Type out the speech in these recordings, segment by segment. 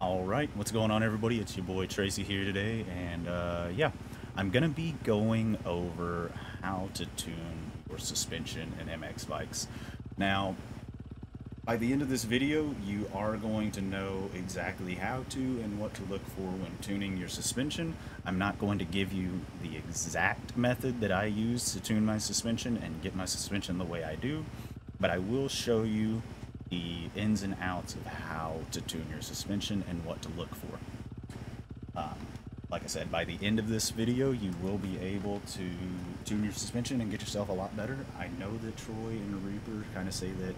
Alright, what's going on everybody? It's your boy Tracy here today, and yeah, I'm gonna be going over how to tune your suspension in MX bikes. Now, by the end of this video, you are going to know exactly how to and what to look for when tuning your suspension. I'm not going to give you the exact method that I use to tune my suspension and get my suspension the way I do, but I will show you the ins and outs of how to tune your suspension and what to look for. Um, like I said, by the end of this video, you will be able to tune your suspension and get yourself a lot better. I know that Troy and Reaper kind of say that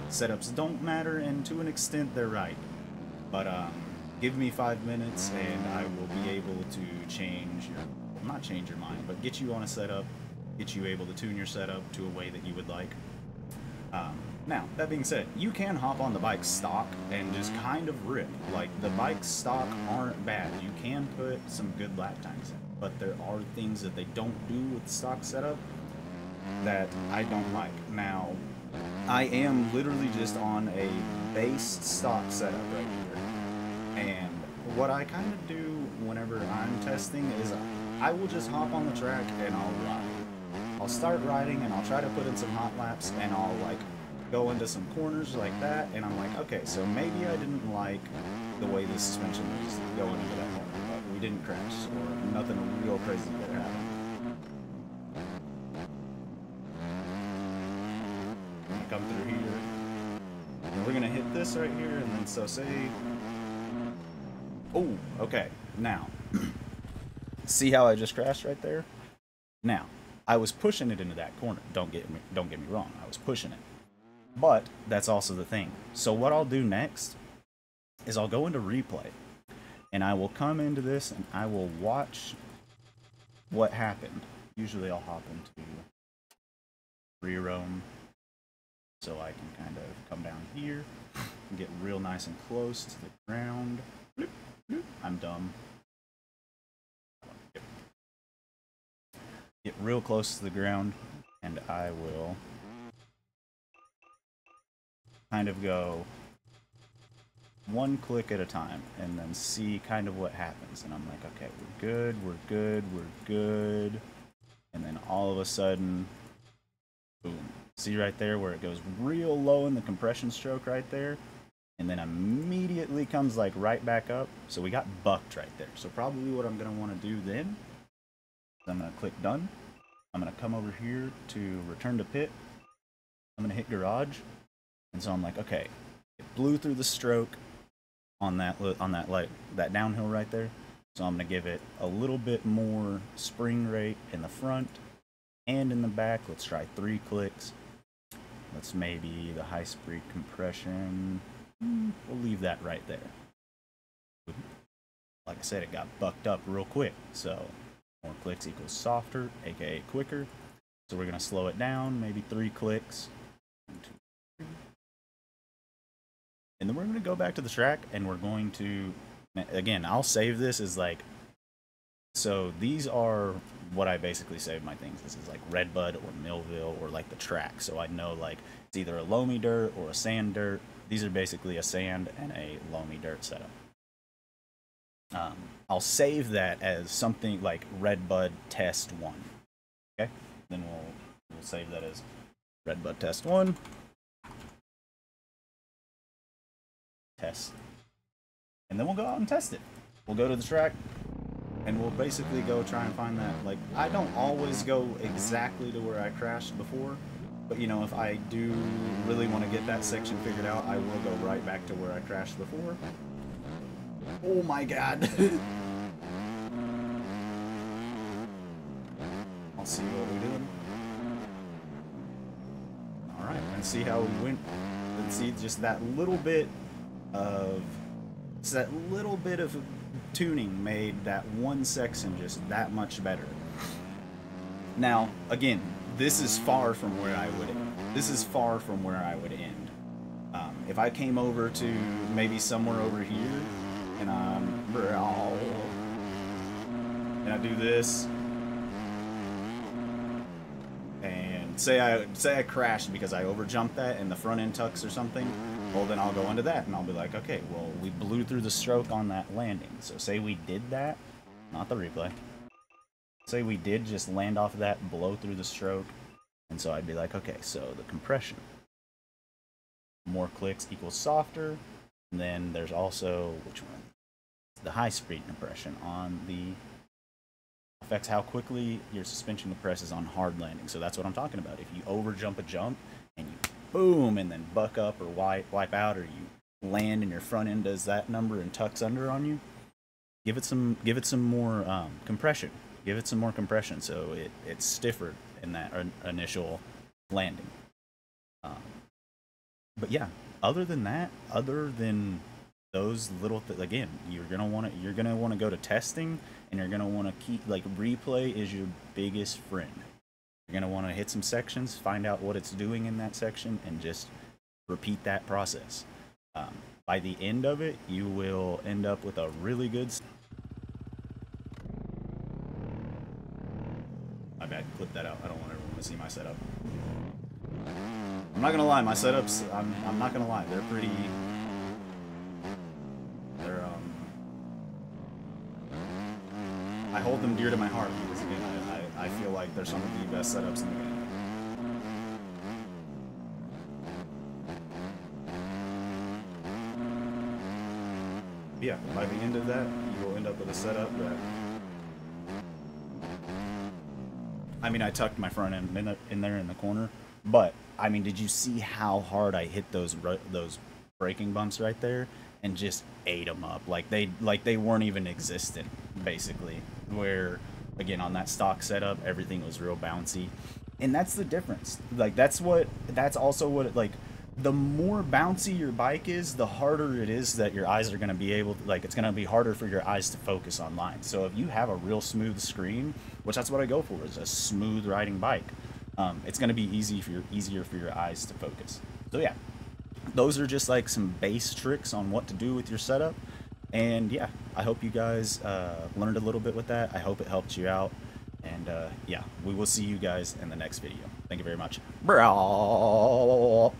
setups don't matter, and to an extent, they're right. But give me 5 minutes and I will be able to change your, well, not change your mind, but get you on a setup, get you able to tune your setup to a way that you would like. Now, that being said, you can hop on the bike stock and just kind of rip. Like, the bike stock aren't bad. You can put some good lap times in, but there are things that they don't do with the stock setup that I don't like. Now, I am literally just on a base stock setup right here, and what I kind of do whenever I'm testing is I will just hop on the track and I'll ride. I'll start riding and I'll try to put in some hot laps and I'll like go into some corners like that, and I'm like, okay, so maybe I didn't like the way the suspension was going into that corner, but we didn't crash or nothing real crazy that happened. I'm gonna come through here and we're gonna hit this right here, and then so say, oh, okay, now see how I just crashed right there? Now, I was pushing it into that corner. Don't get me wrong. I was pushing it. But that's also the thing. So what I'll do next is I'll go into replay and I will come into this and I will watch what happened. Usually I'll hop into free roam so I can kind of come down here and get real nice and close to the ground. I'm dumb. Get real close to the ground and I will kind of go one click at a time and then see kind of what happens, and I'm like, okay, we're good, we're good, we're good, and then all of a sudden, boom, see right there where it goes real low in the compression stroke right there, and then immediately comes like right back up. So we got bucked right there. So probably what I'm going to want to do then is I'm going to click done. I'm going to come over here to return to pit. I'm going to hit garage. And so I'm like, okay, it blew through the stroke on that downhill right there. So I'm gonna give it a little bit more spring rate in the front and in the back. Let's try 3 clicks. Let's maybe the high speed compression. We'll leave that right there. Like I said, it got bucked up real quick. So more clicks equals softer, aka quicker. So we're gonna slow it down, maybe 3 clicks. 1, 2, 3. And then we're going to go back to the track and we're going to, again, I'll save this as like, so these are what I basically save my things. This is like Redbud or Millville or like the track. So I know like it's either a loamy dirt or a sand dirt. These are basically a sand and a loamy dirt setup. I'll save that as something like Redbud Test 1. Okay, then we'll save that as Redbud Test 1. Test. And then we'll go out and test it. We'll go to the track and we'll basically go try and find that. Like, I don't always go exactly to where I crashed before, but you know, if I do really want to get that section figured out, I will go right back to where I crashed before. Oh my god. I'll see what we're doing. Alright, and see how we went. And see just that little bit of tuning made that one section just that much better. Now, again, this is far from where I would end. This is far from where I would end. If I came over to maybe somewhere over here, and I do this, and say I crashed because I overjumped that in the front end tucks or something, Well, then I'll go into that and I'll be like, okay, well, we blew through the stroke on that landing. So say we did that, not the replay. Say we did just land off of that, blow through the stroke. And so I'd be like, okay, so the compression. More clicks equals softer. And then there's also, which one? The high speed compression on the affects how quickly your suspension compresses on hard landing. So that's what I'm talking about. If you over jump a jump and you boom and then buck up or wipe out, or you land and your front end does that number and tucks under on you, give it some more compression. Give it some more compression so it's stiffer in that initial landing. But yeah, other than that, other than those little again, you're gonna want to go to testing, and you're gonna want to keep like replay is your biggest friend. You're gonna want to hit some sections, find out what it's doing in that section, and just repeat that process. By the end of it, you will end up with a really good. My bad, clip that out. I don't want everyone to see my setup. I'm not gonna lie, my setups. I'm not gonna lie, they're pretty. I hold them dear to my heart because again, I feel like they're some of the best setups in the game. Yeah, by the end of that, you will end up with a setup that. I mean, I tucked my front end in there in the corner, but I mean, did you see how hard I hit those braking bumps right there and just ate them up? Like they weren't even existent, basically. Where again on that stock setup, everything was real bouncy, and that's the difference. Like that's also what it, like the more bouncy your bike is, the harder it is that your eyes are going to be able to, like, it's going to be harder for your eyes to focus on lines. So if you have a real smooth screen, which that's what I go for, is a smooth riding bike, it's going to be easier for your eyes to focus. So yeah, those are just like some base tricks on what to do with your setup. And yeah, I hope you guys learned a little bit with that. I hope it helped you out. And yeah, we will see you guys in the next video. Thank you very much. Bro.